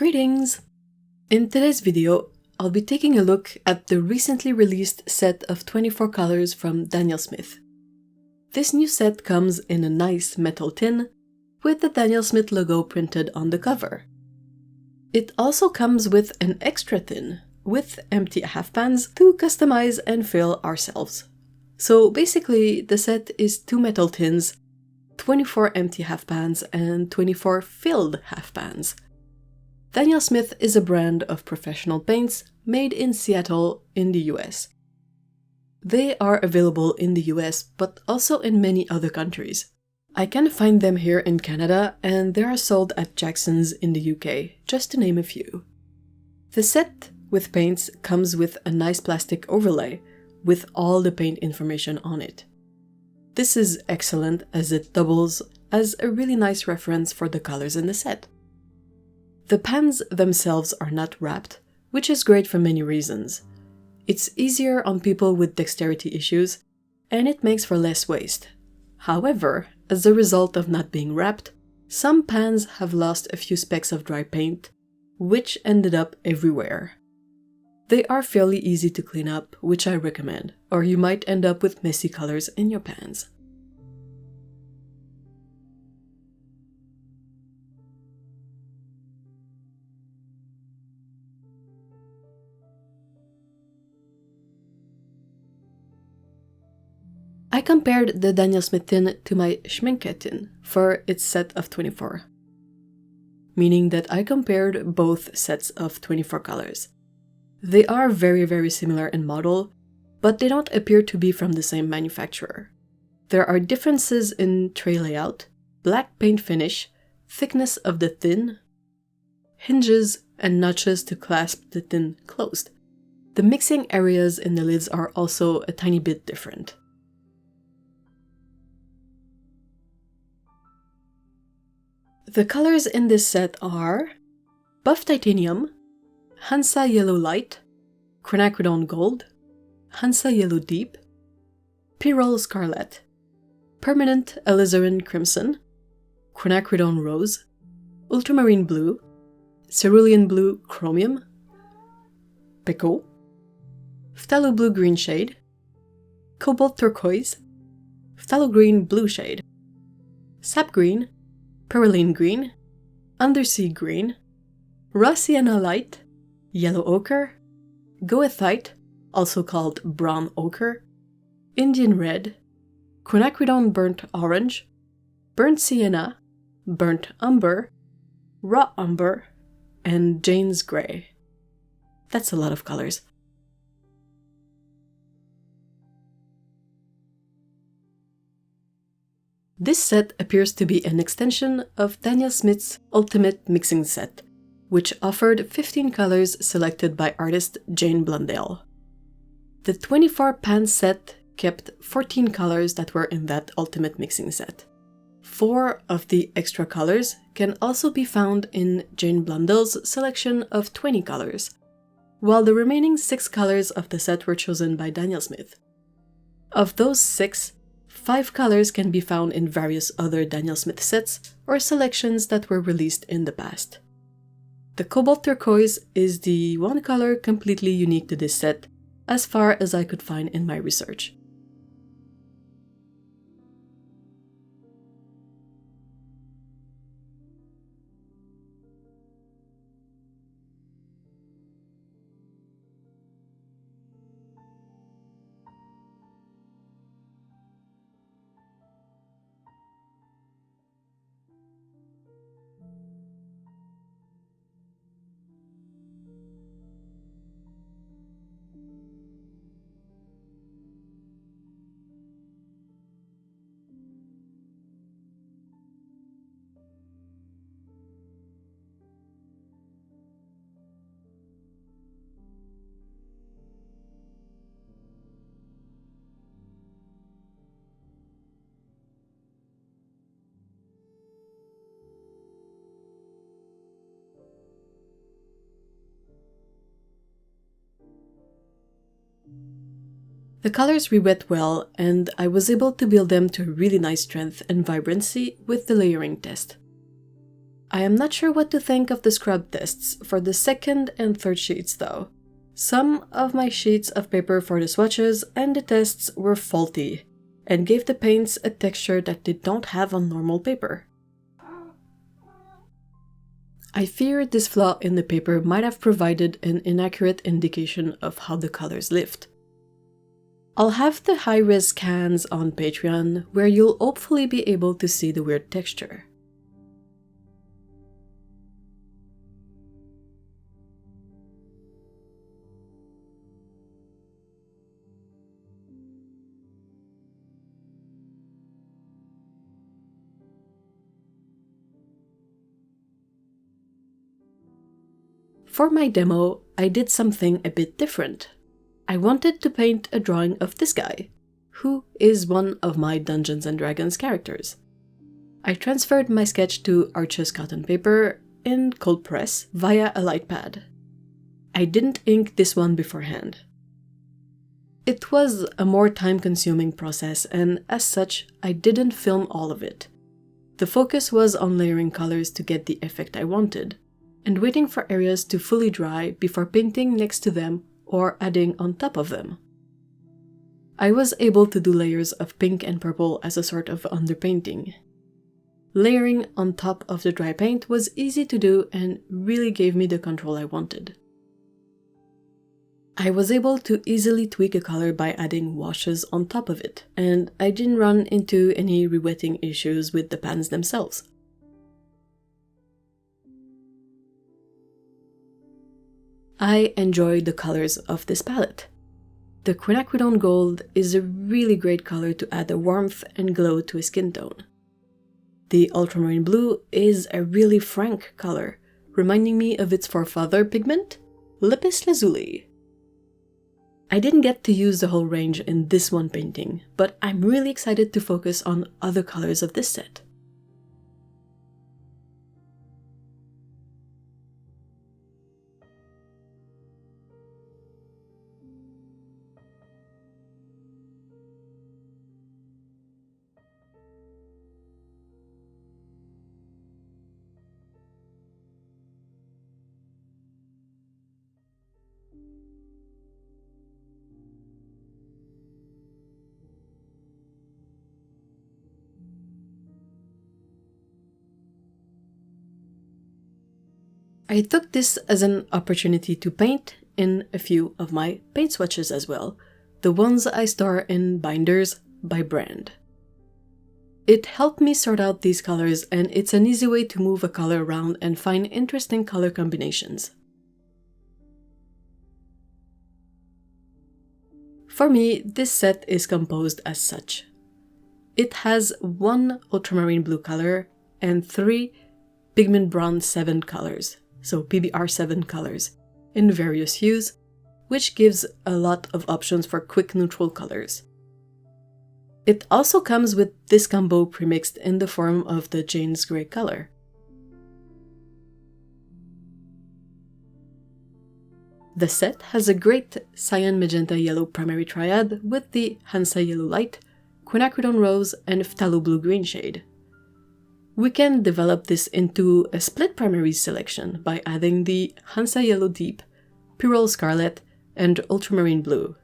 Greetings! In today's video, I'll be taking a look at the recently released set of 24 colors from Daniel Smith. This new set comes in a nice metal tin with the Daniel Smith logo printed on the cover. It also comes with an extra tin with empty half pans to customize and fill ourselves. So basically, the set is 2 metal tins, 24 empty half pans, and 24 filled half pans. Daniel Smith is a brand of professional paints made in Seattle in the US. They are available in the US, but also in many other countries. I can find them here in Canada, and they are sold at Jackson's in the UK, just to name a few. The set with paints comes with a nice plastic overlay with all the paint information on it. This is excellent as it doubles as a really nice reference for the colors in the set. The pans themselves are not wrapped, which is great for many reasons. It's easier on people with dexterity issues, and it makes for less waste. However, as a result of not being wrapped, some pans have lost a few specks of dry paint, which ended up everywhere. They are fairly easy to clean up, which I recommend, or you might end up with messy colors in your pans. I compared the Daniel Smith tin to my Schminke tin for its set of 24, meaning that I compared both sets of 24 colors. They are very similar in model, but they don't appear to be from the same manufacturer. There are differences in tray layout, black paint finish, thickness of the tin, hinges and notches to clasp the tin closed. The mixing areas in the lids are also a tiny bit different. The colors in this set are Buff Titanium, Hansa Yellow Light, Quinacridone Gold, Hansa Yellow Deep, Pyrrole Scarlet, Permanent Alizarin Crimson, Quinacridone Rose, Ultramarine Blue, Cerulean Blue Chromium, Pecco, Phthalo Blue Green Shade, Cobalt Turquoise, Phthalo Green Blue Shade, Sap Green, Perylene Green, Undersea Green, Raw Sienna Light, Yellow Ochre, Goethite, also called Brown Ochre, Indian Red, Quinacridone Burnt Orange, Burnt Sienna, Burnt Umber, Raw Umber, and Jane's Grey. That's a lot of colors. This set appears to be an extension of Daniel Smith's Ultimate Mixing Set, which offered 15 colors selected by artist Jane Blundell. The 24 pan set kept 14 colors that were in that Ultimate Mixing Set. 4 of the extra colors can also be found in Jane Blundell's selection of 20 colors, while the remaining 6 colors of the set were chosen by Daniel Smith. Of those 6, 5 colors can be found in various other Daniel Smith sets or selections that were released in the past. The Cobalt Turquoise is the one color completely unique to this set, as far as I could find in my research. The colors re-wet well, and I was able to build them to a really nice strength and vibrancy with the layering test. I am not sure what to think of the scrub tests for the second and third sheets though. Some of my sheets of paper for the swatches and the tests were faulty and gave the paints a texture that they don't have on normal paper. I fear this flaw in the paper might have provided an inaccurate indication of how the colors lift. I'll have the high-res scans on Patreon where you'll hopefully be able to see the weird texture. For my demo, I did something a bit different. I wanted to paint a drawing of this guy, who is one of my Dungeons & Dragons characters. I transferred my sketch to Arches cotton paper in cold press via a light pad. I didn't ink this one beforehand. It was a more time-consuming process, and as such, I didn't film all of it. The focus was on layering colors to get the effect I wanted, and waiting for areas to fully dry before painting next to them or adding on top of them. I was able to do layers of pink and purple as a sort of underpainting. Layering on top of the dry paint was easy to do and really gave me the control I wanted. I was able to easily tweak a color by adding washes on top of it, and I didn't run into any rewetting issues with the pans themselves. I enjoy the colors of this palette. The quinacridone gold is a really great color to add a warmth and glow to a skin tone. The ultramarine blue is a really frank color, reminding me of its forefather pigment, lapis lazuli. I didn't get to use the whole range in this one painting, but I'm really excited to focus on other colors of this set. I took this as an opportunity to paint in a few of my paint swatches as well, the ones I store in binders by brand. It helped me sort out these colors, and it's an easy way to move a color around and find interesting color combinations. For me, this set is composed as such. It has one ultramarine blue color and 3 pigment bronze 7 colors, so PBR7 colors, in various hues, which gives a lot of options for quick neutral colors. It also comes with this combo premixed in the form of the Jane's Gray color. The set has a great cyan magenta yellow primary triad with the Hansa Yellow Light, quinacridone rose, and phthalo blue green shade. We can develop this into a split primary selection by adding the Hansa Yellow Deep, Pyrrole Scarlet, and Ultramarine Blue.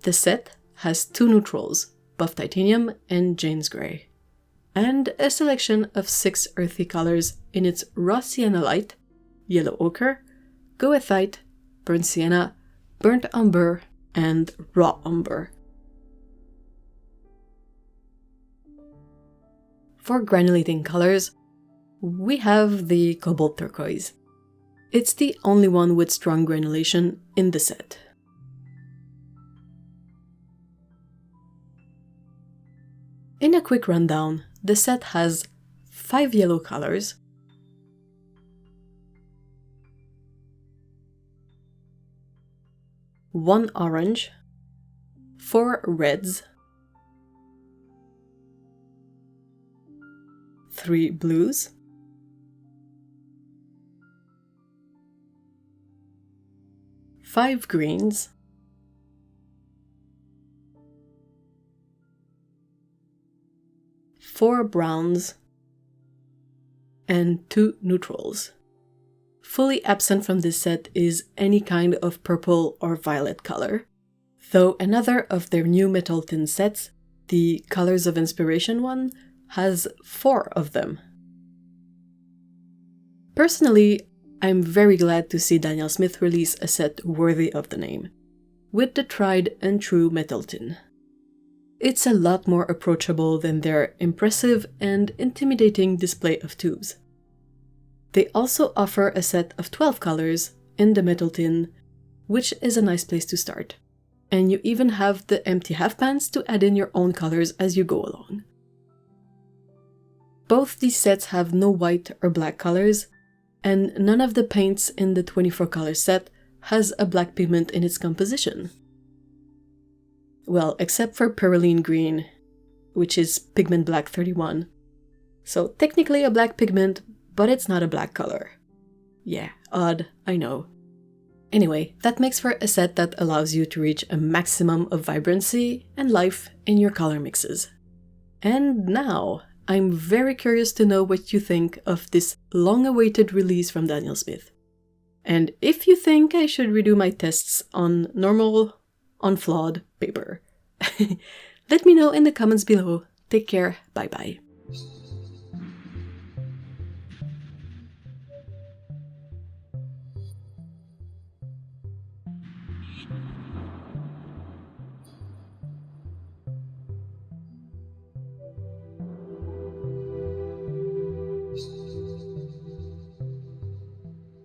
The set has 2 neutrals, Buff Titanium and Jane's Gray, and a selection of 6 earthy colors in its Raw Sienna Light, Yellow Ochre, Goethite, Burnt Sienna, Burnt Umber, and Raw Umber. For granulating colors, we have the Cobalt Turquoise. It's the only one with strong granulation in the set. In a quick rundown, the set has 5 yellow colors, 1 orange, 4 reds, 3 blues, 5 greens, 4 browns, and 2 neutrals. Fully absent from this set is any kind of purple or violet color, though another of their new metal tin sets, the Colors of Inspiration one, has 4 of them. Personally, I'm very glad to see Daniel Smith release a set worthy of the name, with the tried and true metal tin. It's a lot more approachable than their impressive and intimidating display of tubes. They also offer a set of 12 colors in the metal tin, which is a nice place to start. And you even have the empty half pans to add in your own colors as you go along. Both these sets have no white or black colors, and none of the paints in the 24 color set has a black pigment in its composition. Well, except for Perylene Green, which is Pigment Black 31. So technically a black pigment, but it's not a black color. Yeah, odd, I know. Anyway, that makes for a set that allows you to reach a maximum of vibrancy and life in your color mixes. And now, I'm very curious to know what you think of this long-awaited release from Daniel Smith. And if you think I should redo my tests on normal, unflawed paper. Let me know in the comments below. Take care, bye bye.